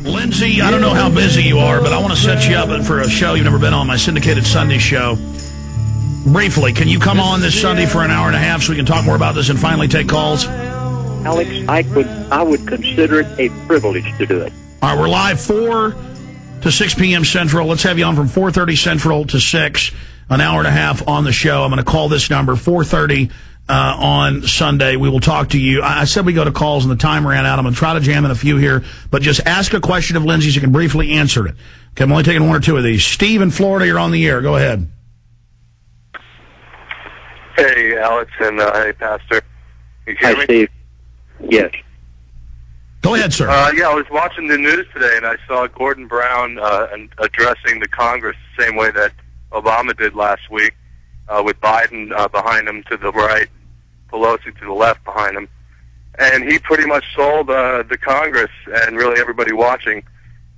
Lindsey, I don't know how busy you are, but I want to set you up for a show you've never been on, my syndicated Sunday show. Briefly, can you come on this Sunday for an hour and a half so we can talk more about this and finally take calls? Alex, I would consider it a privilege to do it. All right, we're live 4 to 6 p.m. Central. Let's have you on from 4:30 Central to 6, an hour and a half on the show. I'm going to call this number, 4:30 on Sunday. We will talk to you. I said we go to calls and the time ran out. I'm going to try to jam in a few here, but just ask a question of Lindsey so you can briefly answer it. Okay, I'm only taking one or two of these. Steve in Florida, you're on the air. Go ahead. Hey, Alex, and hey, Pastor. You hear me? Hi, Steve. Yes. Go ahead, sir. Yeah, I was watching the news today, and I saw Gordon Brown addressing the Congress the same way that Obama did last week, with Biden behind him to the right, Pelosi to the left behind him. And he pretty much sold the Congress and really everybody watching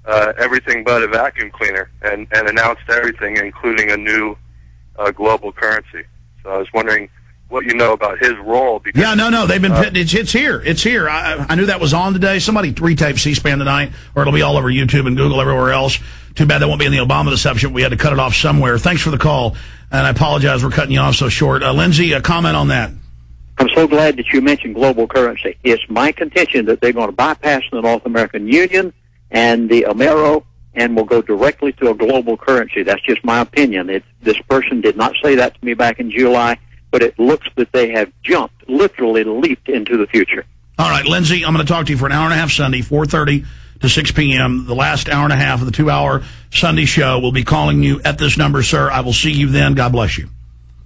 everything but a vacuum cleaner, and announced everything, including a new global currency. So I was wondering what you know about his role. Because, yeah, no, they've been it's here. It's here. I knew that was on today. Somebody retaped C-SPAN tonight, or it'll be all over YouTube and Google everywhere else. Too bad that won't be in the Obama deception. We had to cut it off somewhere. Thanks for the call, and I apologize we're cutting you off so short. Lindsey, a comment on that? I'm so glad that you mentioned global currency. It's my contention that they're going to bypass the North American Union and the Amero, and will go directly to a global currency. That's just my opinion. This person did not say that to me back in July, but it looks that they have jumped, literally leaped into the future. All right, Lindsey, I'm going to talk to you for an hour and a half Sunday, 4:30 to 6 p.m., the last hour and a half of the 2-hour Sunday show. We'll be calling you at this number, sir. I will see you then. God bless you.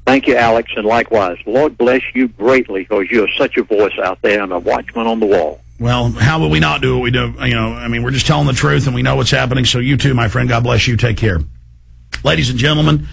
Thank you, Alex, and likewise. Lord bless you greatly, because you are such a voice out there and a watchman on the wall. Well, how would we not do what we do? You know, I mean, we're just telling the truth, and we know what's happening. So you too, my friend. God bless you. Take care. Ladies and gentlemen,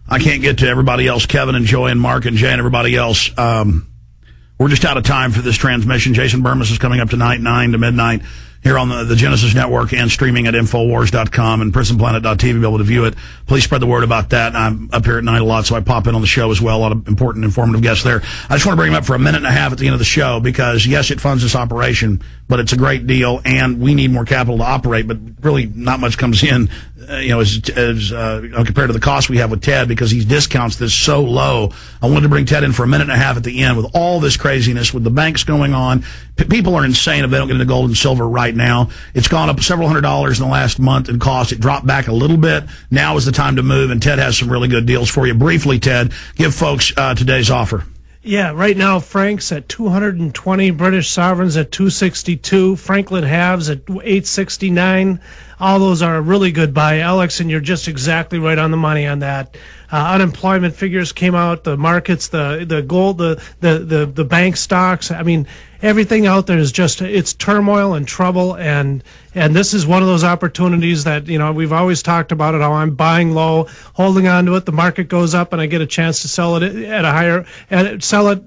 I can't get to everybody else, Kevin and Joy and Mark and Jay and everybody else. We're just out of time for this transmission. Jason Burmis is coming up tonight, 9 to midnight, here on the Genesis Network, and streaming at Infowars.com and PrisonPlanet.tv to be able to view it. Please spread the word about that. I'm up here at night a lot, so I pop in on the show as well. A lot of important, informative guests there. I just want to bring them up for a minute and a half at the end of the show, because, yes, it funds this operation, but it's a great deal, and we need more capital to operate, but really not much comes in, as compared to the cost we have with Ted, because he discounts this so low. I wanted to bring Ted in for a minute and a half at the end with all this craziness, with the banks going on. People are insane if they don't get into gold and silver right now. It's gone up several $100s in the last month in cost. It dropped back a little bit. Now is the time to move, and Ted has some really good deals for you. Briefly, Ted, give folks today's offer. Yeah, right now Frank's at 220, British Sovereigns at 262, Franklin Halves at 869. All those are a really good buy, Alex, and you're just exactly right on the money on that. Unemployment figures came out, the markets, the gold, the bank stocks. I mean, everything out there is just, it's turmoil and trouble, and this is one of those opportunities that, we've always talked about it, how I'm buying low, holding on to it, the market goes up, and I get a chance to sell it sell it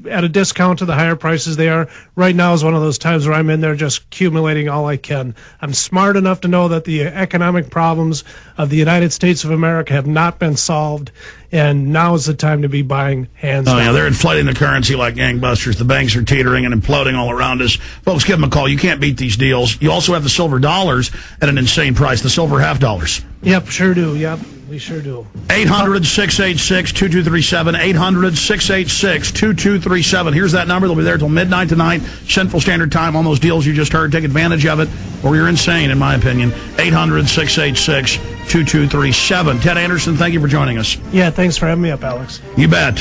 at a discount to the higher prices they are. Right now is one of those times where I'm in there just accumulating all I can. I'm smart enough to know that the economic problems of the United States of America have not been solved, and now is the time to be buying hands down. Yeah, they're inflating the currency like gangbusters. The banks are teetering and imploding all around us. Folks, give them a call. You can't beat these deals. You also have the silver dollars at an insane price, the silver half dollars. Yep, sure do. Yep, we sure do. 800-686-2237, 800-686-2237. Here's that number. They'll be there till midnight tonight, Central Standard Time, on those deals you just heard. Take advantage of it, or you're insane, in my opinion. 800-686-2237. Ted Anderson, thank you for joining us. Yeah, thanks for having me up, Alex. You bet.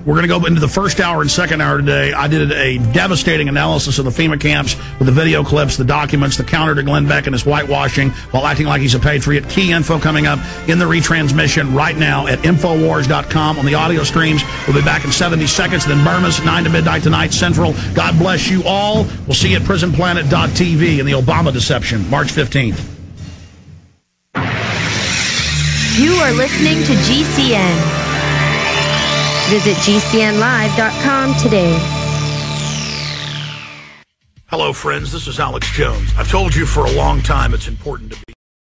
We're going to go into the first hour and second hour today. I did a devastating analysis of the FEMA camps with the video clips, the documents, the counter to Glenn Beck and his whitewashing while acting like he's a patriot. Key info coming up in the retransmission right now at Infowars.com on the audio streams. We'll be back in 70 seconds. Then Burma's 9 to midnight tonight, Central. God bless you all. We'll see you at PrisonPlanet.tv in the Obama deception, March 15th. You are listening to GCN. Visit GCNlive.com today. Hello, friends. This is Alex Jones. I've told you for a long time it's important to be